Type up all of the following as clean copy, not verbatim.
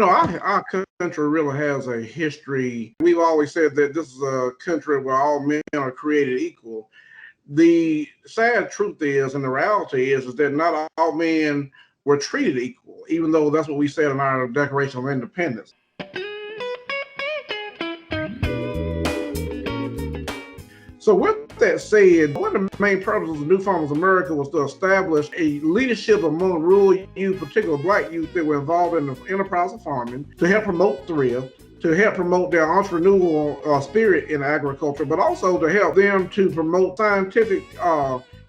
Our country really has a history. We've always said that this is a country where all men are created equal. The sad truth is, and the reality is that not all men were treated equal, even though that's what we said in our Declaration of Independence. So with that said, one of the main purposes of New Farmers America was to establish a leadership among rural youth, particularly black youth that were involved in the enterprise of farming, to help promote thrift, to help promote their entrepreneurial spirit in agriculture, but also to help them to promote scientific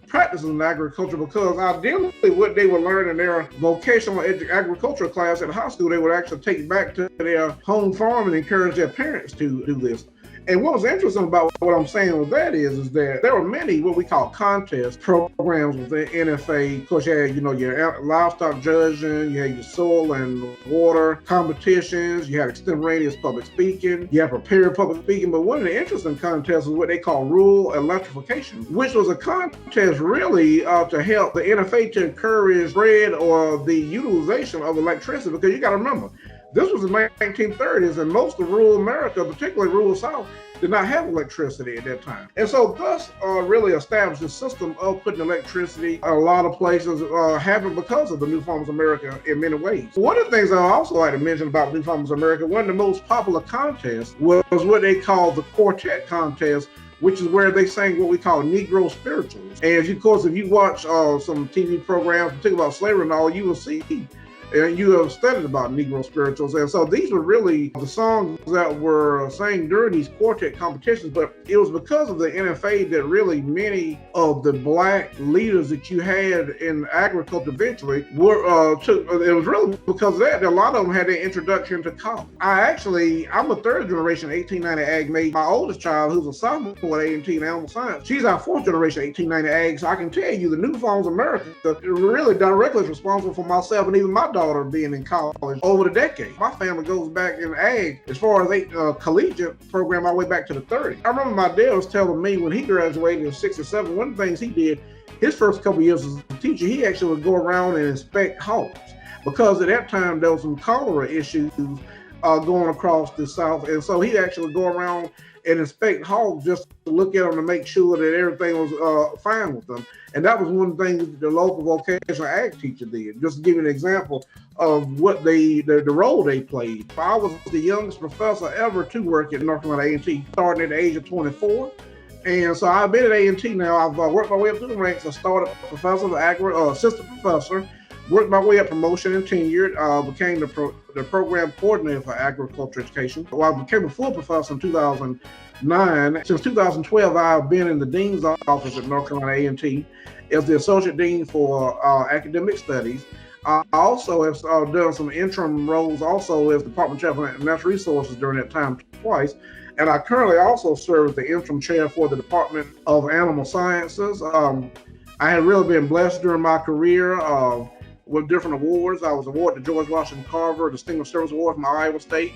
practices in agriculture, because ideally what they would learn in their vocational agriculture class at high school, they would actually take back to their home farm and encourage their parents to do this. And what was interesting about what I'm saying with that is that there were many what we call contest programs within NFA. Of course, you had, your livestock judging, you had your soil and water competitions, you had extemporaneous public speaking, you had prepared public speaking. But one of the interesting contests was what they call rural electrification, which was a contest really to help the NFA to encourage spread or the utilization of electricity, because you got to remember, this was the 1930s, and most of rural America, particularly rural South, did not have electricity at that time. And so thus really established a system of putting electricity a lot of places happened because of the New Farmers America in many ways. One of the things I also like to mention about New Farmers America, one of the most popular contests was what they call the quartet contest, which is where they sang what we call Negro spirituals. And of course, if you watch some TV programs, particularly about slavery and all, you will see and you have studied about Negro spirituals. And so these were really the songs that were sang during these quartet competitions, but it was because of the NFA that really many of the black leaders that you had in agriculture eventually were, it was really because of that a lot of them had their introduction to college. I'm a third generation 1890 ag mate. My oldest child, who's a sophomore at A&T in animal science, she's our fourth generation 1890 ag. So I can tell you the New Farmers America really directly is responsible for myself and even my daughter being in college over the decade. My family goes back in ag as far as a collegiate program all the way back to the 30s. I remember my dad was telling me when he graduated in '67, one of the things he did his first couple of years as a teacher, he actually would go around and inspect hogs, because at that time there was some cholera issues going across the South, and so he'd actually go around and inspect hogs just to look at them to make sure that everything was fine with them. And that was one of the things that the local vocational ag teacher did. Just to give you an example of what the role they played. I was the youngest professor ever to work at North Carolina A&T, starting at the age of 24. And so I've been at A&T now. I've worked my way up through the ranks. I started professor, assistant professor, worked my way up promotion and tenured, became the program coordinator for agriculture education. Well, I became a full professor in 2009. Since 2012, I've been in the dean's office at North Carolina A&T as the associate dean for academic studies. I also have done some interim roles also as Department Chair for Natural Resources during that time twice. And I currently also serve as the interim chair for the Department of Animal Sciences. I have really been blessed during my career with different awards. I was awarded the George Washington Carver Distinguished Service Award from Iowa State.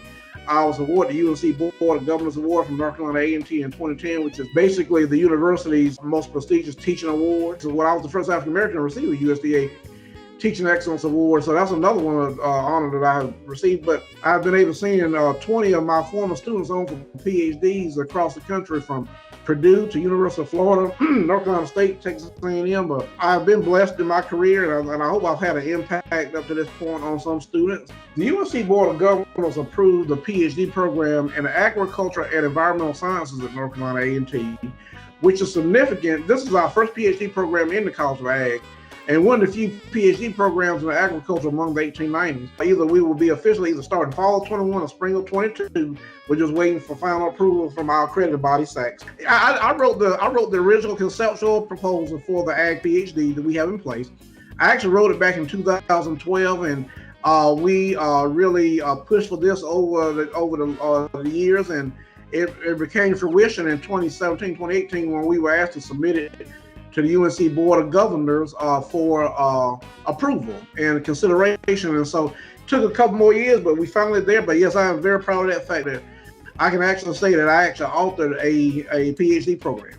I was awarded the UNC Board of Governors Award from North Carolina A&T in 2010, which is basically the university's most prestigious teaching award. So when I was the first African American to receive a USDA Teaching Excellence Award, so that's another one honor that I have received. But I've been able to send 20 of my former students on for PhDs across the country, from Purdue to University of Florida, North Carolina State, Texas A&M. But I've been blessed in my career, and I hope I've had an impact up to this point on some students. The UNC Board of Governors approved the PhD program in Agriculture and Environmental Sciences at North Carolina A&T, which is significant. This is our first PhD program in the College of Ag, and one of the few PhD programs in agriculture among the 1890s. Either we will be officially starting fall of 21 or spring of 22. We're just waiting for final approval from our accredited body, SACS. I wrote the original conceptual proposal for the Ag PhD that we have in place. I actually wrote it back in 2012, and we really pushed for this over the years, and it became fruition in 2017, 2018 when we were asked to submit it to the UNC Board of Governors for approval and consideration. And so it took a couple more years, but we finally there. But yes, I am very proud of that fact that I can actually say that I actually authored a PhD program.